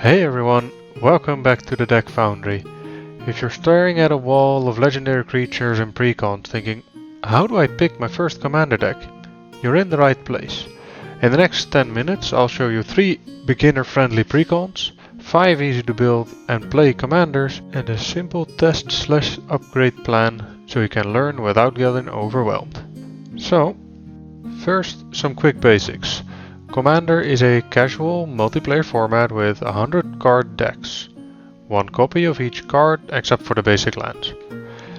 Hey everyone, welcome back to the Deck Foundry. If you're staring at a wall of legendary creatures and precons thinking, how do I pick my first commander deck? You're in the right place. In the next 10 minutes I'll show you 3 beginner-friendly precons, 5 easy to build and play commanders, and a simple test/upgrade plan so you can learn without getting overwhelmed. So, first some quick basics. Commander is a casual multiplayer format with 100 card decks. One copy of each card except for the basic lands.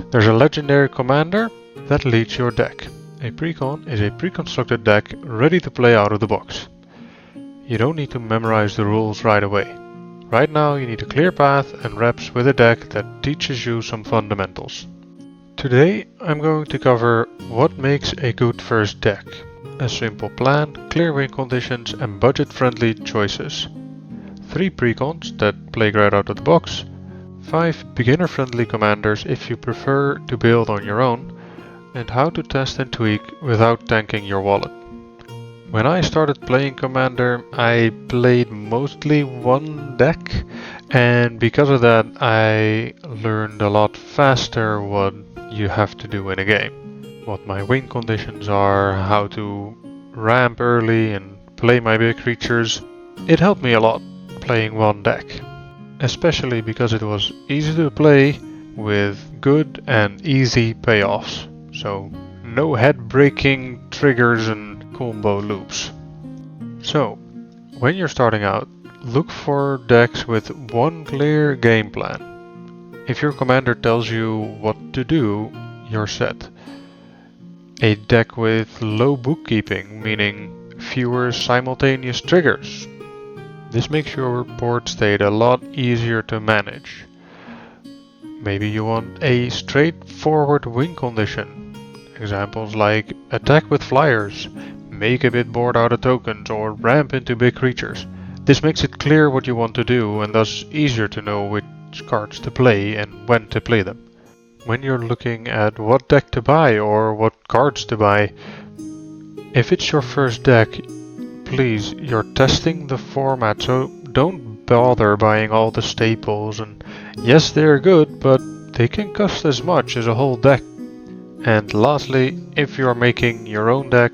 There's a legendary commander that leads your deck. A precon is a pre-constructed deck ready to play out of the box. You don't need to memorize the rules right away. Right now you need a clear path and reps with a deck that teaches you some fundamentals. Today I'm going to cover what makes a good first deck. A simple plan, clear win conditions and budget-friendly choices. 3 precons that play right out of the box. 5 beginner-friendly commanders if you prefer to build on your own. And how to test and tweak without tanking your wallet. When I started playing Commander, I played mostly one deck, and because of that I learned a lot faster what you have to do in a game. What my win conditions are, how to ramp early and play my big creatures. It helped me a lot playing one deck, especially because it was easy to play with good and easy payoffs, so no head-breaking triggers and combo loops. So, when you're starting out, look for decks with one clear game plan. If your commander tells you what to do, you're set. A deck with low bookkeeping, meaning fewer simultaneous triggers. This makes your board state a lot easier to manage. Maybe you want a straightforward win condition. Examples like attack with flyers, make a bit board out of tokens, or ramp into big creatures. This makes it clear what you want to do and thus easier to know which cards to play and when to play them. When you're looking at what deck to buy or what cards to buy, if it's your first deck, please, you're testing the format, so don't bother buying all the staples, and yes, they're good, but they can cost as much as a whole deck. And lastly, if you're making your own deck,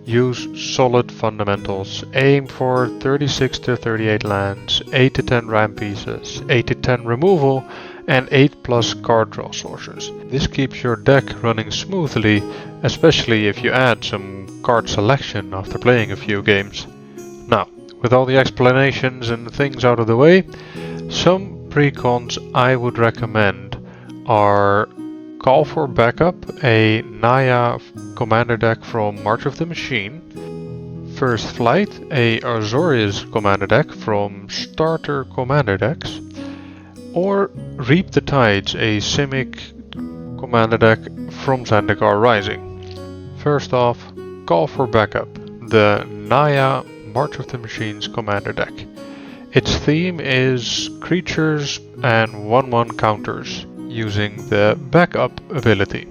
use solid fundamentals. Aim for 36 to 38 lands, 8 to 10 ramp pieces, 8 to 10 removal, and 8+ card draw sources. This keeps your deck running smoothly, especially if you add some card selection after playing a few games. Now, with all the explanations and things out of the way, some precons I would recommend are Call for Backup, a Naya commander deck from March of the Machine. First Flight, a Azorius commander deck from Starter Commander decks. Or Reap the Tides, a Simic commander deck from Zendikar Rising. First off, Call for Backup, the Naya March of the Machines commander deck. Its theme is creatures and 1/1 counters, using the backup ability.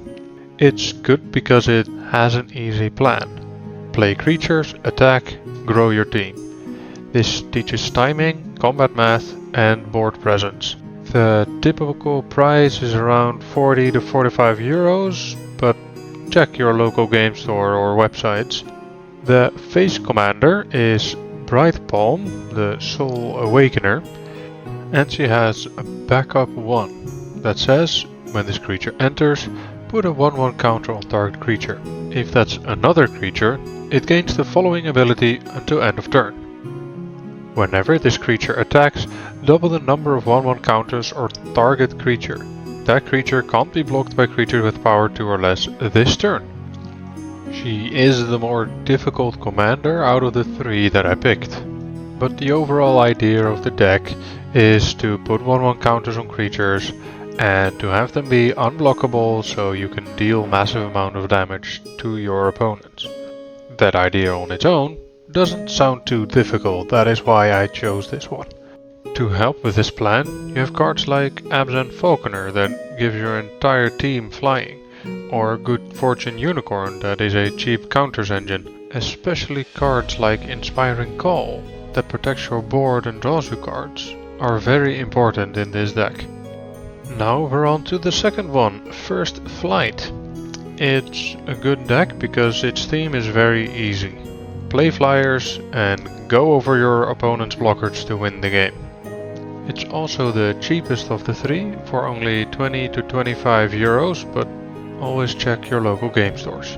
It's good because it has an easy plan. Play creatures, attack, grow your team. This teaches timing, combat math, and board presence. The typical price is around 40 to 45 euros, but check your local game store or websites. The face commander is Bright Palm, the Soul Awakener, and she has a backup 1 that says, when this creature enters, put a 1/1 counter on target creature. If that's another creature, it gains the following ability until end of turn. Whenever this creature attacks, double the number of 1/1 counters or target creature. That creature can't be blocked by creatures with power 2 or less this turn. She is the more difficult commander out of the 3 that I picked. But the overall idea of the deck is to put 1/1 counters on creatures and to have them be unblockable so you can deal massive amount of damage to your opponents. That idea on its own doesn't sound too difficult, that is why I chose this one. To help with this plan, you have cards like Absent Falconer that gives your entire team flying, or Good Fortune Unicorn that is a cheap counters engine, especially cards like Inspiring Call that protects your board and draws you cards are very important in this deck. Now we're on to the second one, First Flight. It's a good deck because its theme is very easy. Play flyers and go over your opponent's blockers to win the game. It's also the cheapest of the three for only 20 to 25 euros, but always check your local game stores.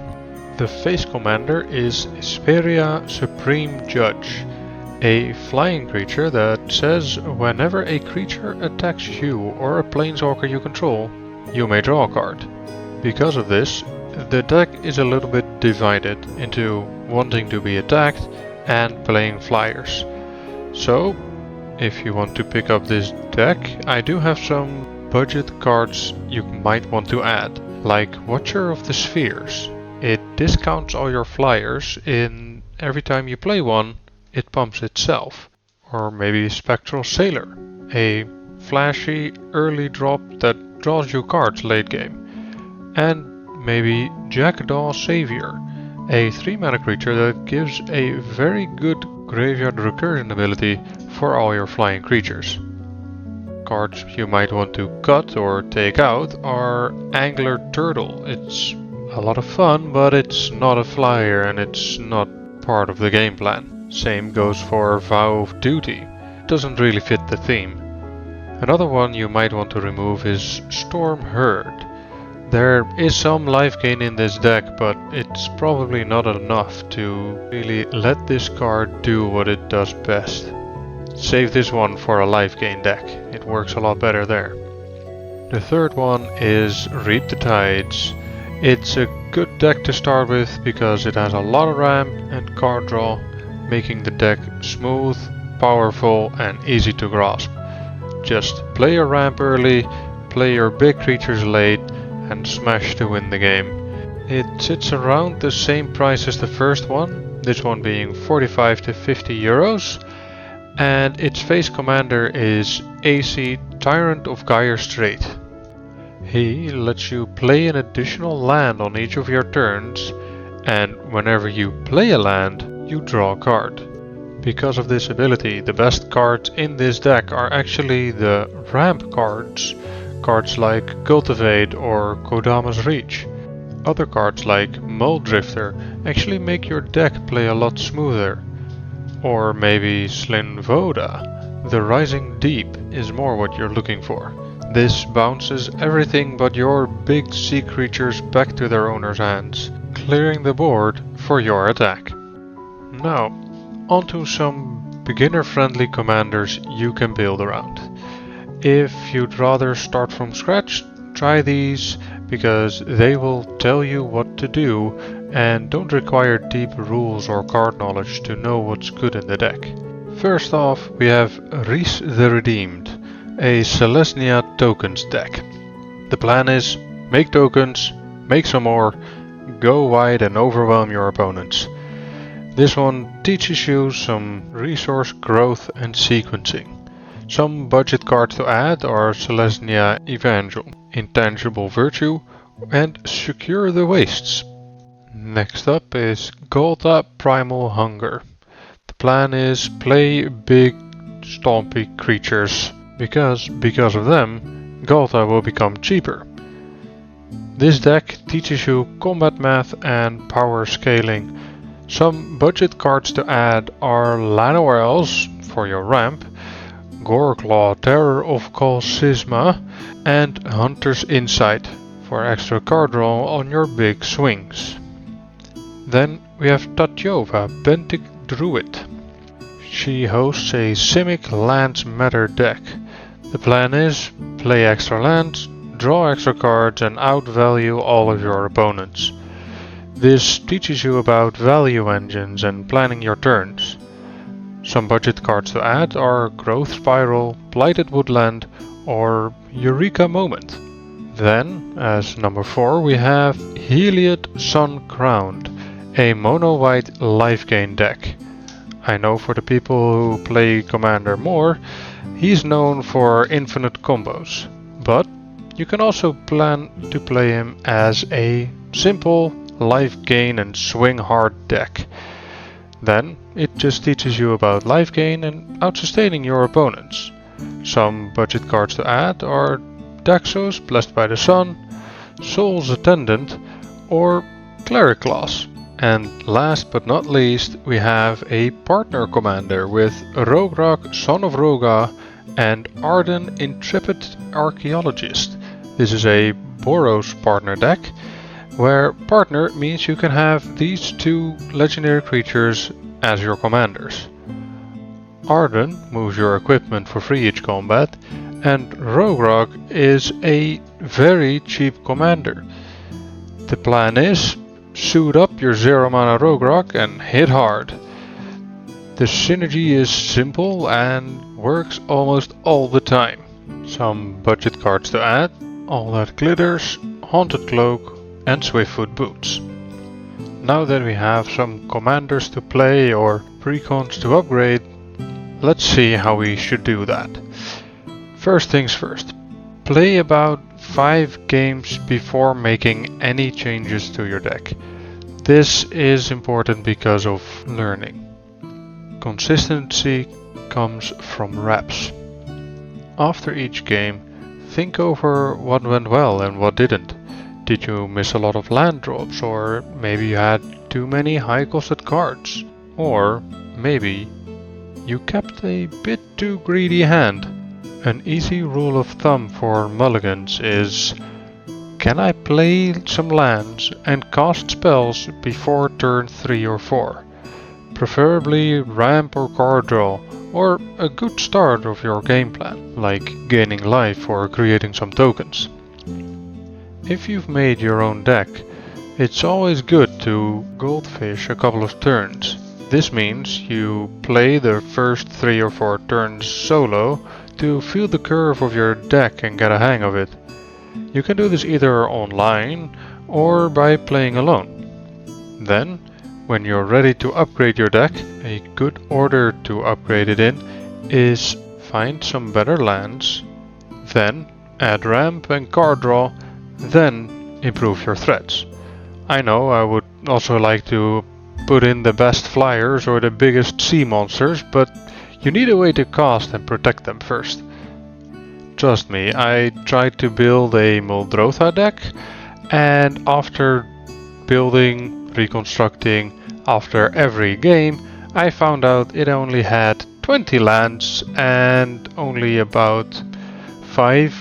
The face commander is Speria Supreme Judge, a flying creature that says whenever a creature attacks you or a planeswalker you control, you may draw a card. Because of this, the deck is a little bit divided into wanting to be attacked and playing flyers. So, if you want to pick up this deck, I do have some budget cards you might want to add, like Watcher of the Spheres. It discounts all your flyers in every time you play one, it pumps itself. Or maybe Spectral Sailor, a flashy early drop that draws you cards late game. And maybe Jackdaw Savior, a 3-mana creature that gives a very good graveyard recursion ability for all your flying creatures. Cards you might want to cut or take out are Angler Turtle. It's a lot of fun, but it's not a flyer and it's not part of the game plan. Same goes for Vow of Duty. It doesn't really fit the theme. Another one you might want to remove is Storm Herd. There is some life gain in this deck, but it's probably not enough to really let this card do what it does best. Save this one for a life gain deck, it works a lot better there. The third one is Reap the Tides. It's a good deck to start with because it has a lot of ramp and card draw, making the deck smooth, powerful and easy to grasp. Just play your ramp early, play your big creatures late, and smash to win the game. It sits around the same price as the first one, this one being 45 to 50 euros, and its face commander is AC Tyrant of Gyre Strait. He lets you play an additional land on each of your turns, and whenever you play a land, you draw a card. Because of this ability, the best cards in this deck are actually the ramp cards. Cards like Cultivate or Kodama's Reach. Other cards like Muldrifter actually make your deck play a lot smoother. Or maybe Slinvoda. The Rising Deep is more what you're looking for. This bounces everything but your big sea creatures back to their owner's hands, clearing the board for your attack. Now, onto some beginner-friendly commanders you can build around. If you'd rather start from scratch, try these because they will tell you what to do and don't require deep rules or card knowledge to know what's good in the deck. First off, we have Rhys the Redeemed, a Selesnya tokens deck. The plan is make tokens, make some more, go wide and overwhelm your opponents. This one teaches you some resource growth and sequencing. Some budget cards to add are Selesnya Evangel, Intangible Virtue, and Secure the Wastes. Next up is Golta Primal Hunger. The plan is play big stompy creatures, because of them, Golta will become cheaper. This deck teaches you combat math and power scaling. Some budget cards to add are Llanowar for your ramp, Goreclaw, Terror of Colsisma, and Hunter's Insight for extra card draw on your big swings. Then we have Tatyova, Benthic Druid. She hosts a Simic Lands Matter deck. The plan is play extra lands, draw extra cards and outvalue all of your opponents. This teaches you about value engines and planning your turns. Some budget cards to add are Growth Spiral, Blighted Woodland, or Eureka Moment. Then, as number 4, we have Heliod Sun Crowned, a mono-white life gain deck. I know for the people who play Commander more, he's known for infinite combos, but you can also plan to play him as a simple life gain and swing hard deck. Then it just teaches you about life gain and outsustaining your opponents. Some budget cards to add are Daxos, Blessed by the Sun, Soul's Attendant, or Cleric Class. And last but not least, we have a partner commander with Rograk, Son of Roga, and Arden, Intrepid Archaeologist. This is a Boros partner deck, where partner means you can have these two legendary creatures as your commanders. Arden moves your equipment for free each combat, and Rograk is a very cheap commander. The plan is suit up your 0 mana Rograk and hit hard. The synergy is simple and works almost all the time. Some budget cards to add: All That Glitters, Haunted Cloak, and Swiftfoot Boots. Now that we have some commanders to play or precons to upgrade, let's see how we should do that. First things first, play about 5 games before making any changes to your deck. This is important because of learning. Consistency comes from reps. After each game, think over what went well and what didn't. Did you miss a lot of land drops, or maybe you had too many high costed cards? Or maybe you kept a bit too greedy hand? An easy rule of thumb for mulligans is: can I play some lands and cast spells before turn 3 or 4? Preferably ramp or card draw, or a good start of your game plan, like gaining life or creating some tokens. If you've made your own deck, it's always good to goldfish a couple of turns. This means you play the first 3 or 4 turns solo to feel the curve of your deck and get a hang of it. You can do this either online or by playing alone. Then, when you're ready to upgrade your deck, a good order to upgrade it in is find some better lands, then add ramp and card draw, then improve your threats. I know I would also like to put in the best flyers or the biggest sea monsters, but you need a way to cast and protect them first. Trust me, I tried to build a Muldrotha deck, and after building, reconstructing, after every game, I found out it only had 20 lands and only about 5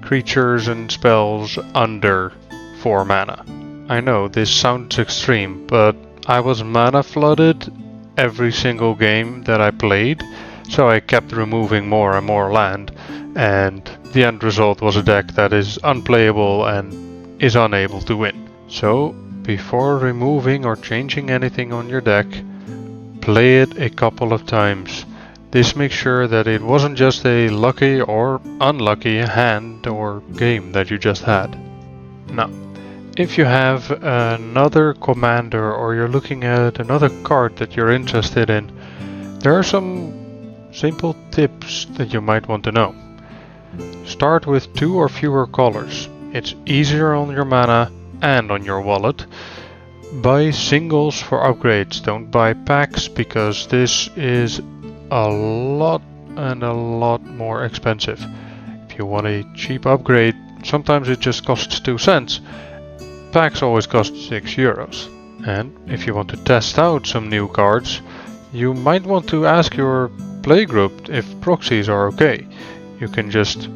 creatures and spells under 4 mana. I know this sounds extreme, but I was mana flooded every single game that I played, so I kept removing more and more land, and the end result was a deck that is unplayable and is unable to win. So, before removing or changing anything on your deck, play it a couple of times. This makes sure that it wasn't just a lucky or unlucky hand or game that you just had. Now, if you have another commander or you're looking at another card that you're interested in, there are some simple tips that you might want to know. Start with 2 or fewer colors. It's easier on your mana and on your wallet. Buy singles for upgrades, don't buy packs, because this is a lot more expensive. If you want a cheap upgrade, sometimes it just costs 2 cents. Packs always cost €6. And if you want to test out some new cards, you might want to ask your playgroup if proxies are okay. You can just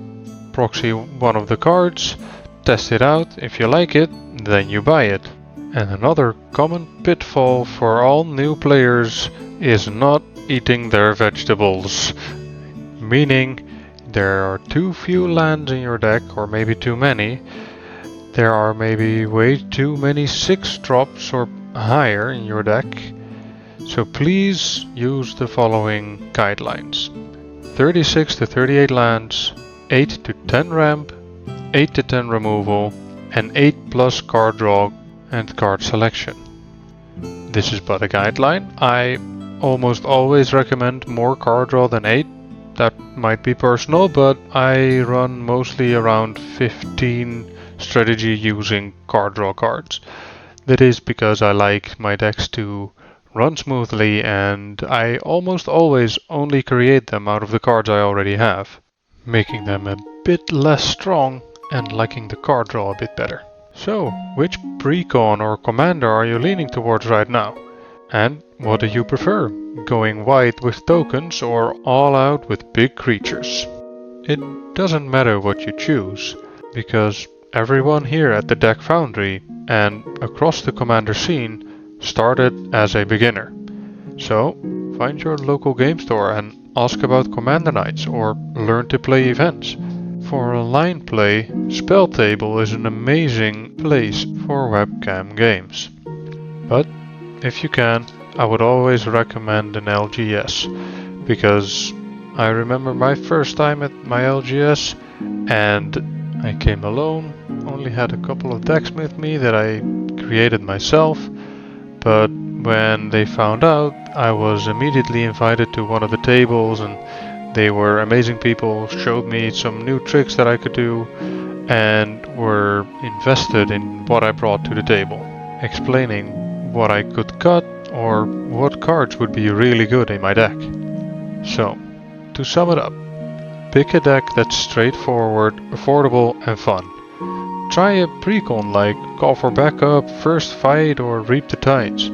proxy one of the cards, test it out. If you like it, then you buy it. And another common pitfall for all new players is not eating their vegetables. Meaning, there are too few lands in your deck, or maybe too many. There are maybe way too many 6 drops or higher in your deck. So please use the following guidelines: 36 to 38 lands, 8 to 10 ramp, 8 to 10 removal, and 8 plus card draw and card selection. This is but a guideline. I almost always recommend more card draw than 8. That might be personal, but I run mostly around 15 strategy using card draw cards. That is because I like my decks to run smoothly, and I almost always only create them out of the cards I already have, making them a bit less strong and liking the card draw a bit better. So, which precon or commander are you leaning towards right now? And what do you prefer? Going white with tokens or all out with big creatures? It doesn't matter what you choose, because everyone here at the Deck Foundry and across the commander scene started as a beginner. So, find your local game store and ask about commander nights or learn to play events. For online play, Spelltable is an amazing place for webcam games. But if you can, I would always recommend an LGS, because I remember my first time at my LGS and I came alone, only had a couple of decks with me that I created myself, but when they found out, I was immediately invited to one of the tables and they were amazing people, showed me some new tricks that I could do, and were invested in what I brought to the table, explaining what I could cut or what cards would be really good in my deck. So, to sum it up, pick a deck that's straightforward, affordable, and fun. Try a precon like Call for Backup, First Fight, or Reap the Tides.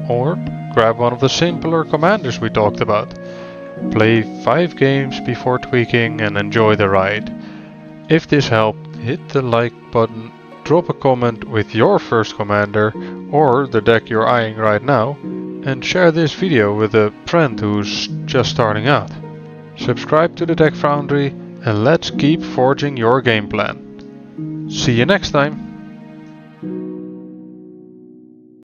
Or grab one of the simpler commanders we talked about. Play 5 games before tweaking and enjoy the ride. If this helped, hit the like button, drop a comment with your first commander or the deck you're eyeing right now, and share this video with a friend who's just starting out. Subscribe to the Deck Foundry and let's keep forging your game plan. See you next time!